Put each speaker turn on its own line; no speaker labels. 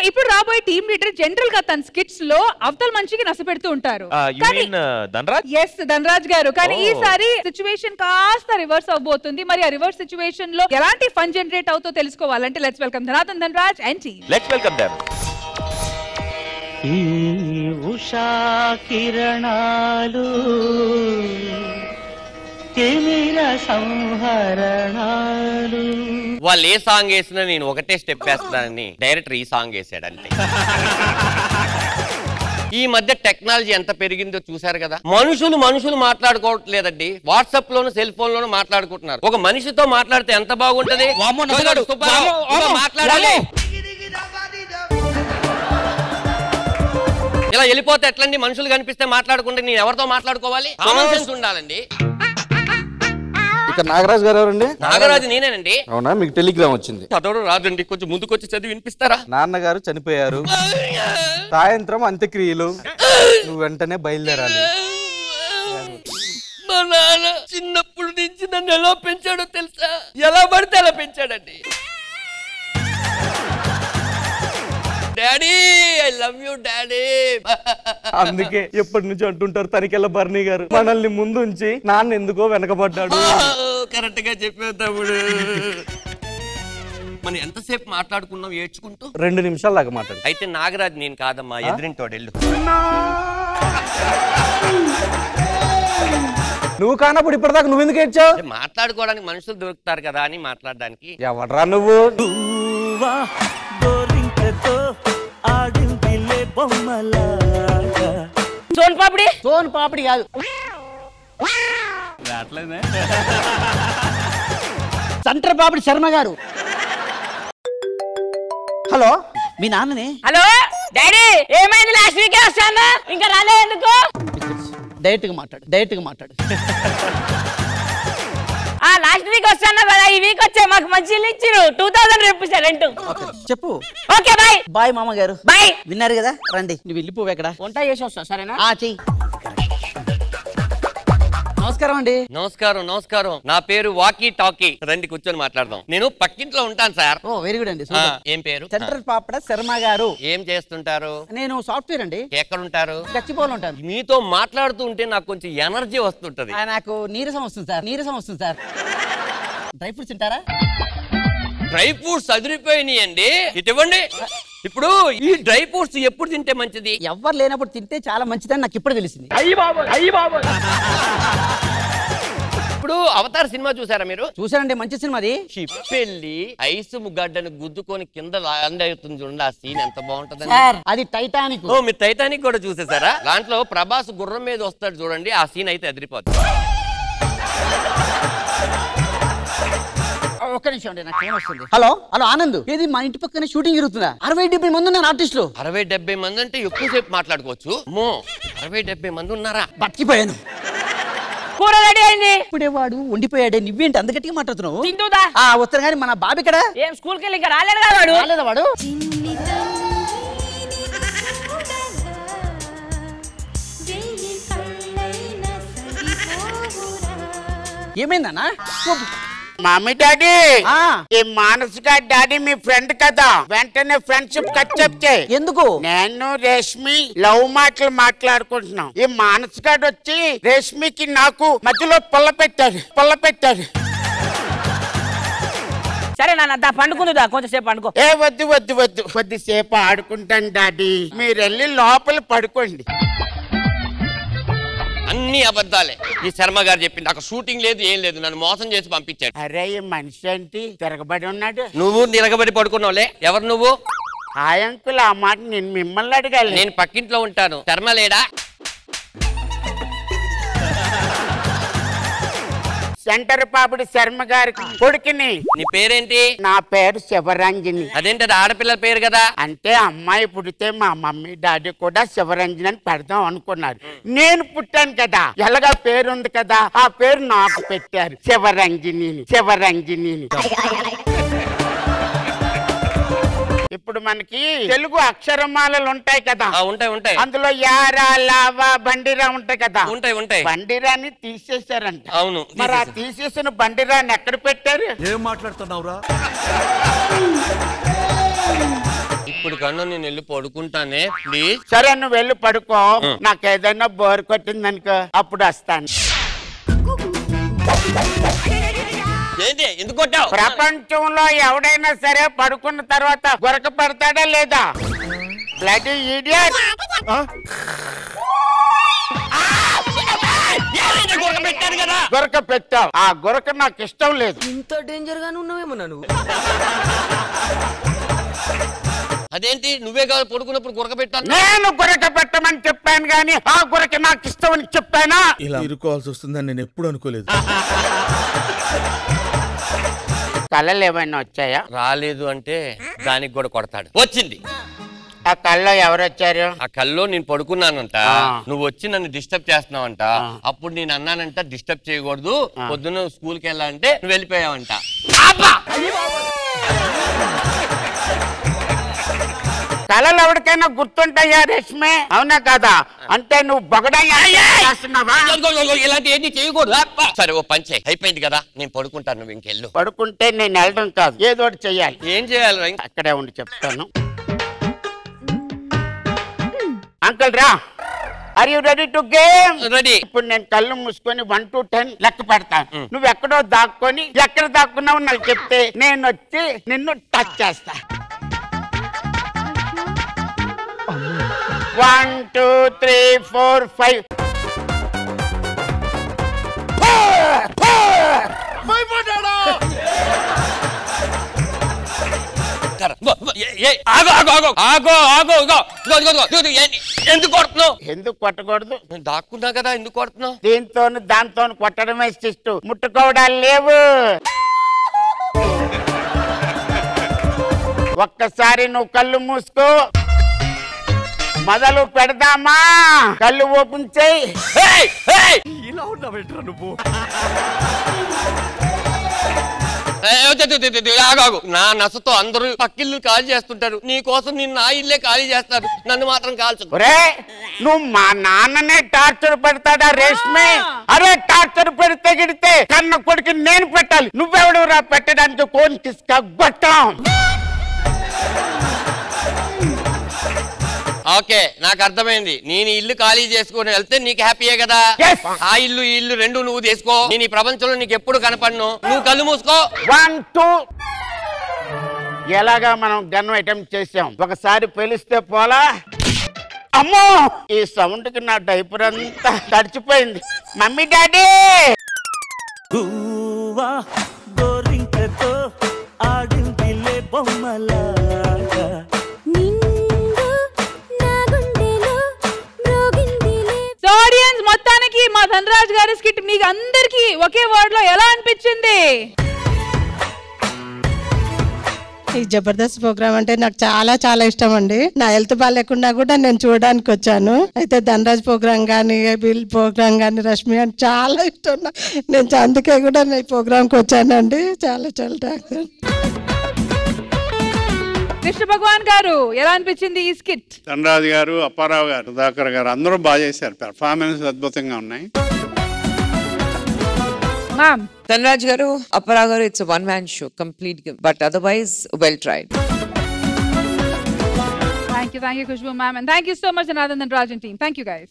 ఇప్పుడు రాబోయే team leader general గా తన స్కిట్స్ లో అవతల మనిషికి నసపెడుతూ ఉంటారు. ధనరాజ్ గారు. కానీ ఈసారి సిచ్యువేషన్ కాస్త రివర్స్ అవబోతుంది. మరి ఆ రివర్స్ సిచ్యువేషన్ లో ఎలాంటి ఫన్ జనరేట్ అవుతో తెలుసుకోవాలంటే లెట్స్ వెల్కమ్ ధనాథన్ Dhanraj and team.
Let's welcome them.
ఈ ఉషా కిరణాలు
వాళ్ళు ఏ సాంగ్ వేసినా నేను ఒకటే స్టెప్ వేస్తానని డైరెక్టర్ ఈ సాంగ్ వేసాడంటే. ఈ మధ్య టెక్నాలజీ ఎంత పెరిగిందో చూసారు కదా. మనుషులు మాట్లాడుకోవట్లేదండి, వాట్సాప్ లోను సెల్ ఫోన్ లోను మాట్లాడుకుంటున్నారు. ఒక మనిషితో మాట్లాడితే ఎంత బాగుంటది. మాట్లాడాలి ఇలా వెళ్ళిపోతే ఎట్లండి? మనుషులు కనిపిస్తే మాట్లాడుకుంటే నేను ఎవరితో మాట్లాడుకోవాలి? కామన్ సెన్స్ ఉండాలండి.
నాగరాజు గారు ఎవరండి?
నాగరాజు నేనేనండి.
అవునా? మీకు టెలిగ్రామ్ వచ్చింది.
చదవడం రాదండి, కొంచెం ముందుకొచ్చి చదివి వినిపిస్తారా?
నాన్నగారు చనిపోయారు, సాయంత్రం అంత్యక్రియలు, నువ్వు వెంటనే బయలుదేరాలి.
మా నాన్న చిన్నప్పటి నుంచి నన్ను ఎలా పెంచాడో తెలుసా? ఎలా పడితే అలా పెంచాడండి. Daddy I love you daddy.
అందుకే ఎప్పటి నుంచి అంటుంటారు తనికెళ్ళ బర్నీ గారు మనల్ని ముందు ఉంచి నాన్న ఎందుకో వెనకబడ్డాడు.
కరెక్ట్ గా చెప్పావు తమ్ముడు. మనం ఎంతసేపు మాట్లాడుకున్నాం ఏడ్చుకుంటూ?
2 నిమిషాల దాకా మాట్లాడు.
అయితే నాగరాజు నేను కాదమ్మా, ఎదురింటోడు వెళ్ళు.
నువ్వు కానప్పుడు ఇప్పటిదాకా నువ్వు ఎందుకు ఏడ్చావు?
మాట్లాడుకోవడానికి మనుషులు దొరుకుతారు కదా అని మాట్లాడడానికి.
ఎవడ్రా నువ్వు?
సోన్ పాపిడి కాదు, సెంటర్ పాపిడి శర్మ గారు. హలో, మీ నాన్ననే.
హలో డాడీ, ఏమైంది? లాస్ట్ వీకే వస్తాను, ఇంకా రాలే ఎందుకు?
డైరెక్ట్ గా మాట్లాడు.
లాస్ట్ వీక్ వస్తాను కదా, ఈ వీక్ వచ్చే మాకు మంచి ఇల్లు ఇచ్చిరు. 2000 రూపీస్ రెంట్.
చెప్పు.
Okay bye.
బాయ్ మామగారు.
బాయ్.
విన్నారు కదా, రండి. నువ్వు వెళ్ళిపోవు. ఎక్కడ
వంట చేసి వస్తా, సరేనా?
చెయ్యి. నమస్కారం అండి.
నమస్కారం. నా పేరు వాకీ టాకీ. రండి కూర్చొని మాట్లాడదాం. నేను పక్కింట్లో ఉంటాను సార్.
ఓ వెరీ గుడ్ అండి.
ఏం పేరు?
సెంట్రల్ పాపడ శర్మ గారు.
ఏం చేస్తుంటారు?
నేను సాఫ్ట్వేర్ అండి.
ఎక్కడ ఉంటారు?
గచ్చిపోలు ఉంటాను.
మీతో మాట్లాడుతూ ఉంటే నాకు కొంచెం ఎనర్జీ వస్తుంటది.
నాకు నీరసం వస్తుంది సార్. డ్రై ఫ్రూట్స్ తింటారా?
డ్రై ఫ్రూట్స్ అదిరిపోయినాయండి. ఇటువంటి ఇప్పుడు ఈ డ్రై ఫ్రూట్స్ ఎప్పుడు తింటే మంచిది?
ఎవరు లేనప్పుడు తింటే చాలా మంచిదని నాకు ఇప్పుడు తెలిసింది.
ఇప్పుడు అవతార్ సినిమా చూసారా మీరు?
చూసానండి, మంచి సినిమా అది.
పెళ్లి ఐసు గడ్డను గుద్దుకొని కింద ల్యాండ్ అవుతుంది చూడండి, ఆ సీన్ ఎంత బాగుంటది.
అది టైటానిక్.
ఓ మీరు టైటానిక్ కూడా చూసేసారా? దాంట్లో ప్రభాస్ గుర్రం మీద వస్తాడు చూడండి, ఆ సీన్ అయితే అదిరిపోతుంది.
ఒక్క నిమిషం అండి, నాకు ఫోన్ వస్తుంది. హలో ఆనంద్, ఇది మా ఇంటి పక్కన షూటింగ్ జరుగుతుందా? 60-70 మంది ఉన్నారు ఆర్టిస్టులు.
60-70 మంది అంటే ఎక్కువసేపు మాట్లాడుకోవచ్చు. 60-70 మంది ఉన్నారా?
బతికిపోయాను.
కూర రెడీ అయింది.
ఇప్పుడే వాడు ఉండిపోయాడే, నువ్వేంటి అంత గట్టిగా మాట్లాడుతున్నావు?
తింటుందా?
వస్తాను కానీ మన బాబు ఇక్కడ.
ఏం స్కూల్కి వెళ్ళి ఇంకా రాలేదా వాడు?
ఏమైందన్నా?
మమ్మీ డాడీ, ఈ మానసిక డాడీ మీ ఫ్రెండ్ కదా, వెంటనే ఫ్రెండ్షిప్ కట్ చెప్తే.
ఎందుకు? నేను
రేష్మి లవ్ మాట్లాడుకుంటున్నాం. ఈ మానసిక వచ్చి రేష్మికి నాకు మధ్యలో పొల్ల పెట్టాడు.
సరే నాన్న పండుకుందా, కొంచెంసేపు పండుకో.
వద్దు కొద్దిసేపు ఆడుకుంటాను డాడీ, మీరు వెళ్ళి లోపల పడుకోండి.
అన్ని అబద్ధాలే. ఈ శర్మ గారు చెప్పింది. నాకు షూటింగ్ లేదు, ఏం లేదు, నన్ను మోసం చేసి పంపించాడు.
అరే ఈ మనిషి ఏంటి తిరగబడి ఉన్నాడు?
నువ్వు నిలగబడి పడుకున్నావులే. ఎవరు నువ్వు?
హాయ్ అంకుల్, ఆ మాట నేను మిమ్మల్ని అడగాలి.
నేను పక్కింట్లో ఉంటాను. శర్మ లేడా?
సెంటర్ పాపిడి శర్మ గారికి కొడుకుని.
నీ పేరేంటి?
నా పేరు శివరంజని.
అదేంటి అది ఆడపిల్ల పేరు కదా?
అంటే అమ్మాయి పుడితే మా మమ్మీ డాడీ కూడా శివరంజని అని పెడదాం అనుకున్నారు. నేను పుట్టాను కదా, ఎలాగా పేరు ఉంది కదా, ఆ పేరు నాకు పెట్టారు శివరంజని. ఇప్పుడు మనకి తెలుగు అక్షరమాలలు ఉంటాయి కదా.
ఉంటాయి.
అందులో యారా లావా బండిరా ఉంటాయి కదా.
ఉంటాయి.
బండిరాని తీసేశారంట.
అవును.
మరి ఆ తీసేసిన బండిరాని ఎక్కడ పెట్టారు?
ఏం మాట్లాడుతున్నావురా?
ఇప్పుడు కన్నా నేను వెళ్ళి పడుకుంటానే ప్లీజ్.
సరే నువ్వు వెళ్ళి పడుకో. నాకు ఏదైనా బోర్ కొట్టిందనుకో అప్పుడు వస్తాను.
ఏంటి ఎందుకు కొట్టావు?
ప్రపంచంలో ఎవడైనా సరే పడుకున్న తర్వాత గొరక పెడతాడా లేదా? Bloody idiot. గొరక పెట్టావు. ఆ గొరక నాకు ఇష్టం లేదు.
ఇంత డేంజర్ గానే ఉన్నావేమో నువ్వు.
అదేంటి నువ్వే కాదు పడుకున్నప్పుడు గురక పెట్టాను?
నేను గురక పెట్టమని చెప్పాను గాని ఆ గురక నాకు ఇష్టం అని చెప్పానా?
ఇలా ఇరుకోవాల్సి వస్తుందని నేను ఎప్పుడు అనుకోలేదు.
కళలు ఏమైనా వచ్చాయా?
రాలేదు అంటే దానికి కూడా కొడతాడు. వచ్చింది.
ఆ కళ్ళలో ఎవరు వచ్చారు?
ఆ కల్లో నేను పడుకున్నానంట, నువ్వు వచ్చి నన్ను డిస్టర్బ్ చేస్తున్నావంట. అప్పుడు నేను అన్నానంట డిస్టర్బ్ చేయకూడదు, పొద్దున్న స్కూల్కి వెళ్ళాలంటే నువ్వు వెళ్ళిపోయావంట.
కళలు ఎవరికైనా గుర్తుంటాయా రేష్మే? అవునా కదా? అంటే నువ్వు బగడాస్తున్నావా?
ఇలాంటి ఏంటి చేయకూడదు. సరే ఓ పంచే అయిపోయింది కదా, నేను పడుకుంటాను, నువ్వు ఇంకెళ్ళు.
పడుకుంటే నేను వెళ్ళడం కాదు, ఏదో ఒకటి చెయ్యాలి.
ఏం చేయాలి?
అక్కడే ఉండి చెప్తాను. అంకుల్ రా. Are you ready to game?
Ready.
ఇప్పుడు నేను కళ్ళు మూసుకొని 1 to 10 లెక్క పెడతాను. నువ్వు ఎక్కడో దాక్కొని ఎక్కడ దాక్కున్నావు నాకు చెప్తే నేను వచ్చి నిన్ను టచ్ చేస్తా. 1 2 3 4 5.
ఎందుకు కొడుతున్నావు?
ఎందుకు కొట్టకూడదు?
దాక్కున్నా కదా, ఎందుకు కొడుతున్నావు?
దీంతో దాంతో కొట్టడమే శిస్తు, ముట్టుకోవడాలు లేవు. ఒక్కసారి నువ్వు కళ్ళు మూసుకో, మొదలు పెడదామా? కళ్ళు ఓపెన్ చేయి.
ఇలా ఉన్నావేంట్రా నువ్వు?
నా నసతో అందరూ పక్కిళ్ళు ఖాళీ చేస్తుంటారు, నీ కోసం నేను నా ఇల్లే ఖాళీ చేస్తారు, నన్ను మాత్రం కాల్చు.
నువ్వు మా నాన్ననే టార్చర్ పెడతాడా రేష్మే? అరే టార్చర్ పెడితే గిడితే కన్న కొడుకు నేను పెట్టాలి, నువ్వెవడు రా పెట్టడానికి? కోన్ కిస్కా గొట్టం.
ఓకే నాకు అర్థమైంది. నేను ఇల్లు ఖాళీ చేసుకుని వెళ్తే నీకు హ్యాపీయే కదా? ఆ ఇల్లు ఈ ఇల్లు రెండు నువ్వు తీసుకో, నేను ఈ ప్రపంచంలో నీకు ఎప్పుడు కనపడను, నువ్వు కళ్ళు మూసుకో.
1 2. ఎలాగా మనం గన్ అటెంప్ట్ చేసాం, ఒకసారి పేలిస్తే పోలా. అమ్మో ఈ సౌండ్ కి నా డైపర్ అంతా తడిచిపోయింది. మమ్మీ డాడీ
ఆడియన్స్ మొత్తానికి మా ధనరాజ్ గారి స్కిట్ మీకు అందరికి ఒకే వర్డ్ లో ఎలా అనిపించింది?
ఈ జబర్దస్త్ ప్రోగ్రామ్ అంటే నాకు చాలా చాలా ఇష్టం అండి. నా హెల్త్ బాగాలేకుండా కూడా నేను చూడడానికి వచ్చాను. అయితే ధనరాజ్ ప్రోగ్రామ్ కానీ, బిల్ ప్రోగ్రామ్ కానీ, రష్మి అని చాలా ఇష్టం. నేను అందుకే కూడా ఈ ప్రోగ్రామ్కి వచ్చానండి. చాలా చాలా థాంక్స్.
కృష్ణ భగవాన్ గారు ఎలా అనిపించింది ఈ స్కిట్?
ధనరాజ్ గారు, అప్పారావు గారు, సుధాకర్ గారు అందరూ బాగా చేశారు. పెర్ఫార్మెన్స్ అద్భుతంగా ఉన్నాయి.
మ్యామ్
ధనరాజ్ గారు, అప్పారావు గారు, it's one man show complete, but otherwise well tried.
Thank you Khushbu ma'am, and thank you so much Dhanarjan and Rajan team. Thank you guys.